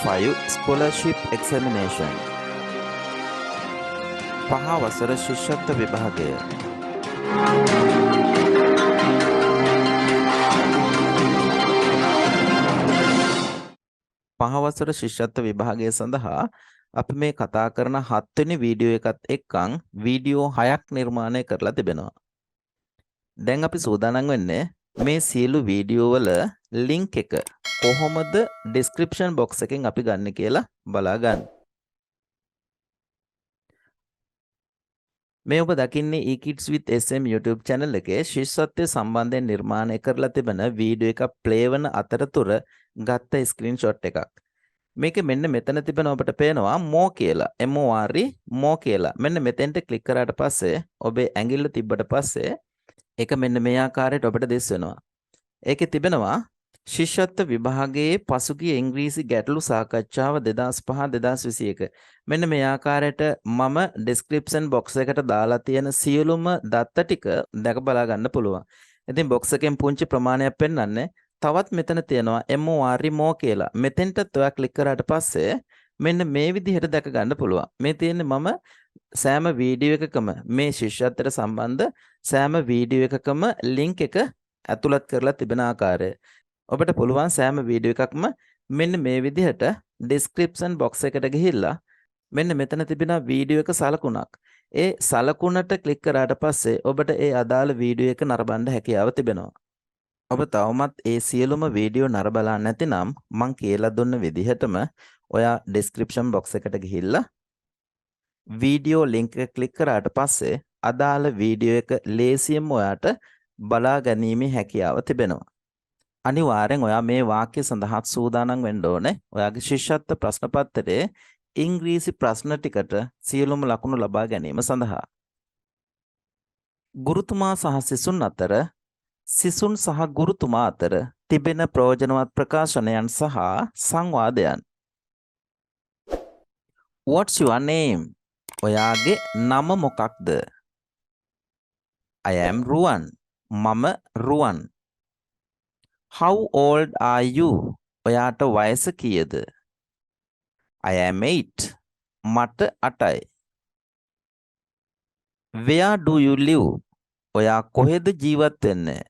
5 Scholarship Examination. පහ වසර ශිෂ්‍යත්ව විභාගය. පහ වසර ශිෂ්‍යත්ව විභාගය සඳහා අපි මේ කතා කරන 7 වෙනි වීඩියෝ එකත් එක්කන් වීඩියෝ 6ක් නිර්මාණය කරලා තිබෙනවා. දැන් අපි සූදානම් වෙන්නේ මේ සියලු වීඩියෝ වල ලින්ක් එක කොහොමද description box එකෙන් අපි ගන්න කියලා බලා ගන්න. මේ ඔබ දකින්නේ eKids with SM YouTube channel එකේ ශිෂ්‍යත්වය සම්බන්ධයෙන් නිර්මාණය කරලා තිබෙන වීඩියෝ එකක් ප්ලේ වන අතරතුර ගත්ත ස්ක්‍රීන්ෂොට් එකක්. මේක මෙන්න මෙතන තිබෙන ඔබට පේනවා more කියලා. more කියලා. මෙන්න මෙතෙන්ට ක්ලික් කරාට පස්සේ ඔබේ ඇඟිල්ල තිබ්බට පස්සේ ඒක මෙන්න මේ ආකාරයට ඔබට දිස් වෙනවා. ඒකේ තිබෙනවා ශිෂ්‍යත්ව විභාගයේ පසුගිය ඉංග්‍රීසි ගැටළු සාකච්ඡාව 2005-2021. මෙන්න මේ ආකාරයට මම description box එකට දාලා තියෙන සියලුම දත්ත ටික දැක බලා ගන්න පුළුවන්. ඉතින් box එකෙන් පුංචි ප්‍රමාණයක් පෙන්වන්නේ. තවත් මෙතන තියෙනවා more කියලා. මෙතෙන්ටත් ඔයා ක්ලික් කරාට පස්සේ මෙන්න මේ විදිහට දැක ගන්න පුළුවන්. මේ තියෙන්නේ මම සෑම වීඩියෝ එකකම මේ ශිෂ්‍යත්වයට සම්බන්ධ සෑම වීඩියෝ එකකම link එක ඇතුළත් කරලා තිබෙන ආකාරය. ඔබට පුළුවන් සෑම වීඩියෝ එකක්ම මෙන්න මේ විදිහට description box එකට ගිහිල්ලා මෙන්න මෙතන තිබෙන වීඩියෝ එක සලකුණක්. ඒ සලකුණට ක්ලික් කරාට පස්සේ ඔබට ඒ අදාළ වීඩියෝ එක නරඹන්න හැකියාව තිබෙනවා. ඔබ තවමත් ඒ සියලුම වීඩියෝ නරඹලා නැතිනම් මම කියලා දුන්න විදිහටම ඔයා description box එකට ගිහිල්ලා වීඩියෝ link එක ක්ලික් කරාට පස්සේ අදාළ වීඩියෝ එක ලේසියෙන්ම ඔයාට බලා ගැනීමේ හැකියාව තිබෙනවා. අනිවාර්යෙන් ඔයා මේ වාක්‍ය සඳහා සූදානම් වෙන්න ඕනේ. ඔයාගේ ශිෂ්‍යත්ව ප්‍රශ්න පත්‍රයේ ඉංග්‍රීසි ප්‍රශ්න ටිකට සියලුම ලකුණු ලබා ගැනීම සඳහා. ගුරුතුමා සහ සිසුන් අතර සිසුන් සහ ගුරුතුමා අතර තිබෙන ප්‍රයෝජනවත් ප්‍රකාශනයන් සහ සංවාදයන්. What's your name? ඔයාගේ නම මොකක්ද? I am රුවන්. මම රුවන්. How old are you? ඔයාට වයස කීයද? I am 8. මට 8යි. Where do you live? ඔයා කොහෙද ජීවත් වෙන්නේ?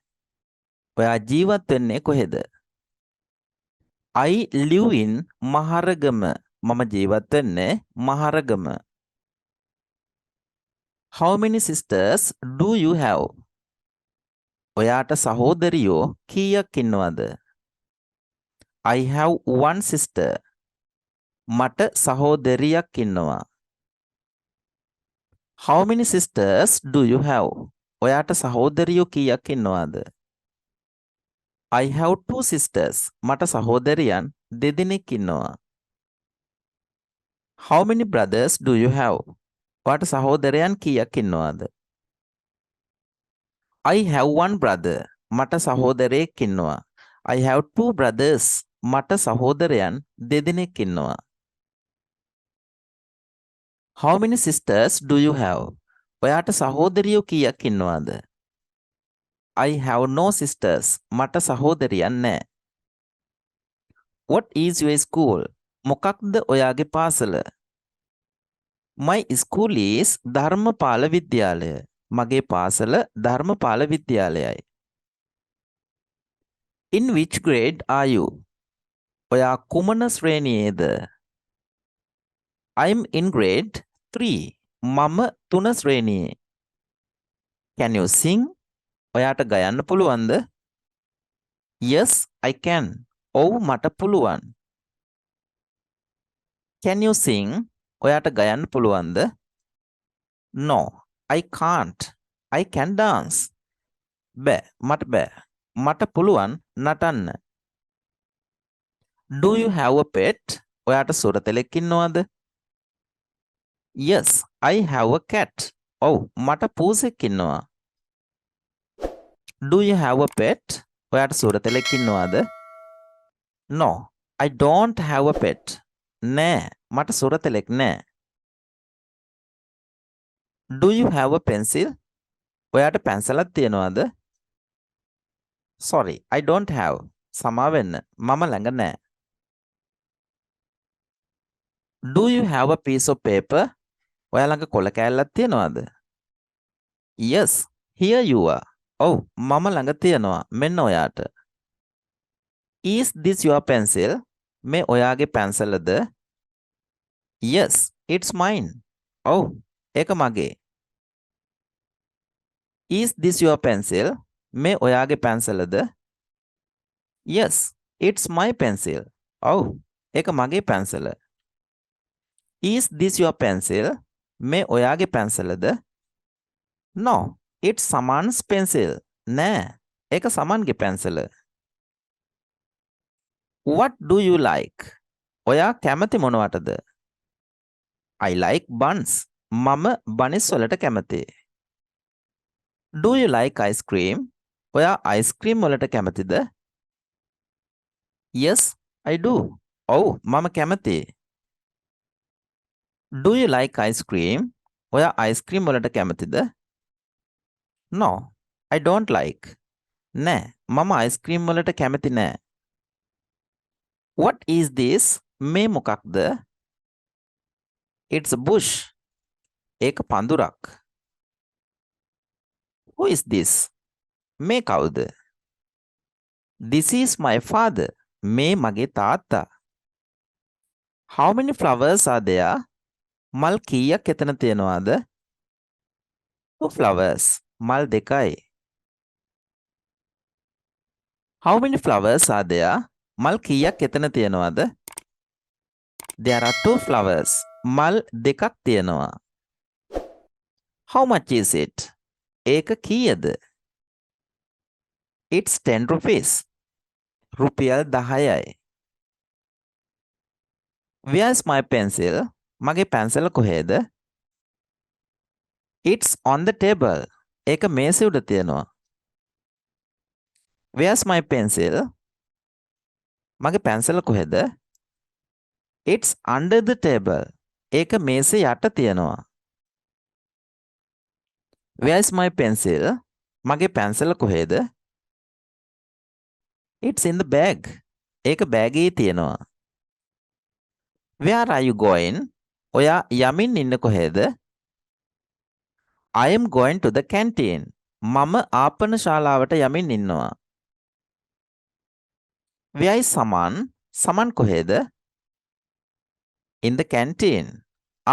ඔයා ජීවත් වෙන්නේ කොහෙද? I live in Maharagama. මම ජීවත් වෙන්නේ Maharagama. How many sisters do you have? ඔයාට සහෝදරියෝ කීයක් ඉන්නවද? I have one sister. මට සහෝදරියක් ඉන්නවා. How many sisters do you have? ඔයාට සහෝදරියෝ කීයක් ඉන්නවද? I have two sisters. මට සහෝදරියන් දෙදෙනෙක් ඉන්නවා. How many brothers do you have? ඔයාට සහෝදරයන් කීයක් ඉන්නවද? I have one brother. මට සහෝදරයෙක් ඉන්නවා. I have two brothers. මට සහෝදරයන් දෙදෙනෙක් ඉන්නවා. How many sisters do you have? ඔයාට සහෝදරියෝ කීයක් ඉන්නවද? I have no sisters. මට සහෝදරියන් නැහැ. What is your school? මොකක්ද ඔයාගේ පාසල? My school is ධර්මපාල විද්‍යාලය. මගේ පාසල Dharmapala විද්‍යාලයයි. In which grade are you? ඔයා කුමන ශ්‍රේණියේද? I'm in grade 3. මම 3 ශ්‍රේණියේ. Can you sing? ඔයාට ගයන්න පුළුවන්ද? Yes, I can. ඔව් මට පුළුවන්. Can you sing? ඔයාට ගයන්න පුළුවන්ද? No, I can't. I can dance. බෑ, මට බෑ. මට පුළුවන් නටන්න. Do you have a pet? ඔයාට සුරතලෙක් ඉන්නවද? Yes, I have a cat. ඔව්, මට පූසෙක් ඉන්නවා. Do you have a pet? ඔයාට සුරතලෙක් ඉන්නවද? No, I don't have a pet. නෑ, මට සුරතලෙක් නෑ. Do you have a pencil? ඔයාට පැන්සලක් තියෙනවද? Sorry, I don't have. සමා වෙන්න. මම ළඟ නෑ. Do you have a piece of paper? ඔයා ළඟ කොළ කෑල්ලක් තියනවද? Yes, here you are. ඔව් මම ළඟ තියනවා. මෙන්න ඔයාට. Is this your pencil? මේ ඔයාගේ පැන්සලද? Yes, it's mine. ඔව් ඒක මගේ. Is this your pencil? මේ ඔයාගේ පැන්සලද? Yes, it's my pencil. ඔව් ඒක මගේ පැන්සල. Is this your pencil? මේ ඔයාගේ පැන්සලද? No, it's Saman's pencil. නෑ, ඒක සමන්ගේ පැන්සල. What do you like? ඔයා කැමති මොනවටද? I like buns. මම බනිස් වලට කැමතියි. Do you like ice cream? ඔයා ice cream වලට කැමතිද? Yes, I do. ඔව් මම කැමතියි. Do you like ice cream? ඔයා ice cream වලට කැමතිද? No, I don't like. නෑ, මම ice cream වලට කැමති නෑ. What is this? මේ මොකක්ද? It's a bush. ඒක පඳුරක්. Who is this? මේ කවුද? This is my father. මේ මගේ තාත්තා. How many flowers are there? මල් කීයක් එතන තියෙනවද? 2 flowers. මල් දෙකයි. How many flowers are there? මල් කීයක් එතන තියෙනවද? There are 2 flowers. මල් දෙකක් තියෙනවා. How much is it? ඒක කීයද? It's 10 rupees. රුපියල් 10යි. Where's my pencil? මගේ පැන්සල කොහෙද? It's on the table. ඒක මේසෙ උඩ තියෙනවා. Where's my pencil? මගේ පැන්සල කොහෙද? It's under the table. ඒක මේසෙ යට තියෙනවා. Where's my pencil? මගේ පැන්සල කොහෙද? It's in the bag. ඒක බෑගේ තියෙනවා. Where are you going? ඔයා යමින් ඉන්න කොහෙද? I am going to the canteen. මම ආපන ශාලාවට යමින් ඉන්නවා. Where is Saman? Saman කොහෙද? In the canteen.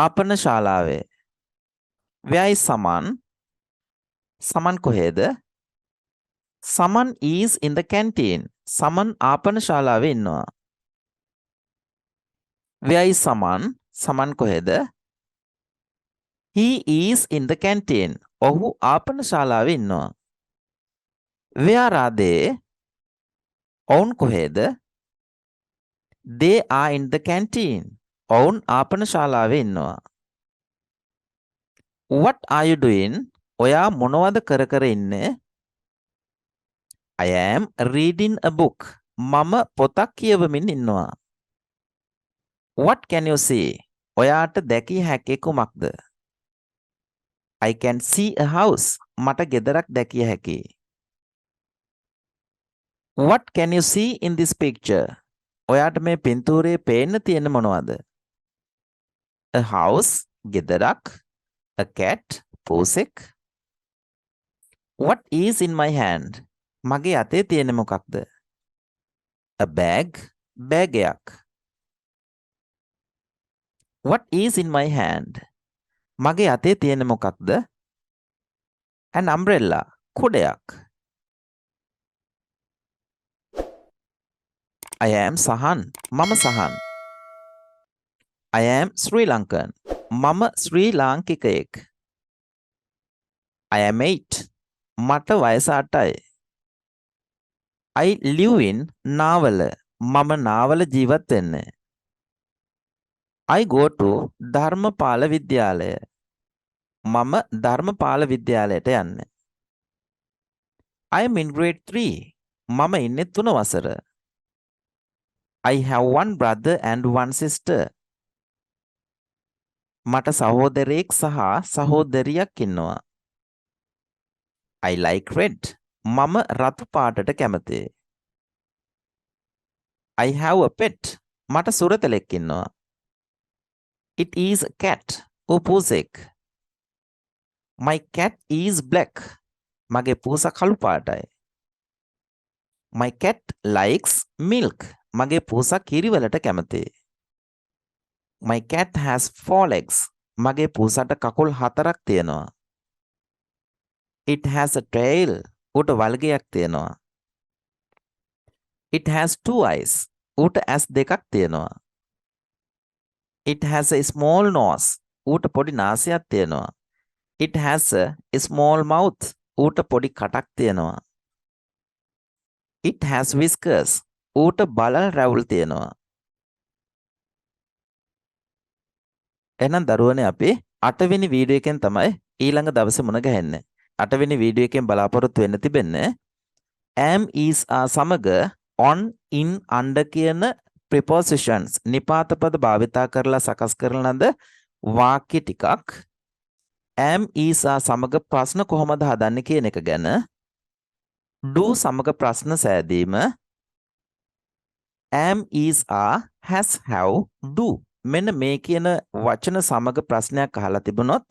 ආපන ශාලාවේ. Where is Saman? Saman කොහෙද? Saman is in the canteen. Saman ආපන ශාලාවේ ඉන්නවා. Where is Saman? Saman කොහෙද? He is in the canteen. ඔහු ආපන ශාලාවේ ඉන්නවා. Where are they? ඔවුන් කොහෙද? They are in the canteen. ඔවුන් ආපන ශාලාවේ ඉන්නවා. What are you doing? ඔයා මොනවද කර කර ඉන්නේ? I am reading a book. මම පොතක් කියවමින් ඉන්නවා. What can you see? ඔයාට දැකිය හැකි කුමක්ද? I can see a house. මට ගෙදරක් දැකිය හැකියි. What can you see in this picture? ඔයාට මේ පින්තූරයේ පේන්න තියෙන මොනවද? A house, ගෙදරක්. A cat, පූසෙක්. What is in my hand? මගේ අතේ තියෙන මොකක්ද? A bag, බෑගයක්. What is in my hand? මගේ අතේ තියෙන මොකක්ද? An umbrella, කුඩයක්. I am Sahan. මම සහන්. I am Sri Lankan. මම ශ්‍රී ලාංකිකයෙක්. I am 8. මට වයස 8යි. I live in Nawala. මම නාවල ජීවත් වෙන්නේ. I go to ධර්මපාල විද්‍යාලය. මම ධර්මපාල විද්‍යාලයට යන්නේ. I am in grade 3. මම ඉන්නේ 3 වසර. I have one brother and one sister. මට සහෝදරයෙක් සහ සහෝදරියක් ඉන්නවා. I like red. මම රතු පාටට කැමතියි. I have a pet. මට සුරතලෙක් ඉන්නවා. It is a cat. උපුසෙක්. My cat is black. මගේ පූසා කළු පාටයි. My cat likes milk. මගේ පූසා කිරිවලට කැමතියි. My cat has 4 legs. මගේ පූසාට කකුල් 4ක් තියෙනවා. It has a tail. ඌට වල්ගයක් තියෙනවා. It has 2 eyes. ඌට ඇස් දෙකක් තියෙනවා. It has a small nose. ඌට පොඩි නාසයක් තියෙනවා. It has a small mouth. ඌට පොඩි කටක් තියෙනවා. It has whiskers. ඌට බලල් රැවුල් තියෙනවා. එහෙනම් දරුවනේ අපි 8 වෙනි වීඩියෝ එකෙන් තමයි ඊළඟ දවසේ මුණ ගැහෙන්නේ. 8 වෙනි වීඩියෝ එකෙන් බලාපොරොත්තු වෙන්න තිබෙන්නේ am is සමග on in under කියන prepositions නිපාත පද භාවිතා කරලා සකස් කරන ලද වාක්‍ය ටිකක් am is සමග ප්‍රශ්න කොහොමද හදන්නේ කියන එක ගැන do සමග ප්‍රශ්න සෑදීම am is has have do මෙන්න මේ කියන වචන සමග ප්‍රශ්නයක් අහලා තිබුණොත්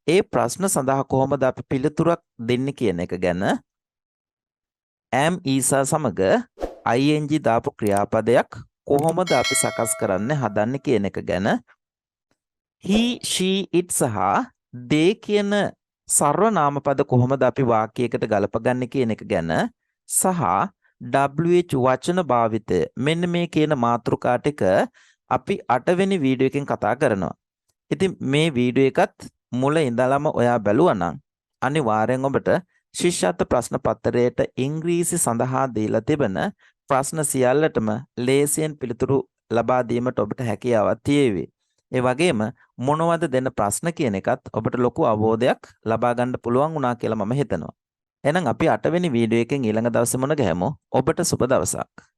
ඒ ප්‍රශ්න සඳහා කොහොමද අපි පිළිතුරක් දෙන්නේ කියන එක ගැන am is සමග ing දාපු ක්‍රියාපදයක් කොහොමද අපි සකස් කරන්නේ හදන්නේ කියන එක ගැන he she it සහ they කියන සර්වනාම පද කොහොමද අපි වාක්‍යයකට ගලපගන්නේ කියන එක ගැන සහ wh වචන භාවිතය මෙන්න මේ කියන මාතෘකා ටික අපි 8 වෙනි වීඩියෝ එකෙන් කතා කරනවා. ඉතින් මේ වීඩියෝ එකත් මුල ඉඳලම ඔයා බැලුවා නම් අනිවාර්යෙන් ඔබට ශිෂ්‍යත්ව ප්‍රශ්න පත්‍රයට ඉංග්‍රීසි සඳහා දීලා තිබෙන ප්‍රශ්න සියල්ලටම ලේසියෙන් පිළිතුරු ලබා දීමට ඔබට හැකියාවක් තියෙවි. ඒ වගේම මොනවද දෙන ප්‍රශ්න කියන එකත් ඔබට ලොකු අවබෝධයක් ලබා ගන්න පුළුවන් වුණා කියලා මම හිතනවා. එහෙනම් අපි 8 වෙනි වීඩියෝ එකෙන් ඊළඟ දවසේ මුණ ගැහෙමු. ඔබට සුබ දවසක්.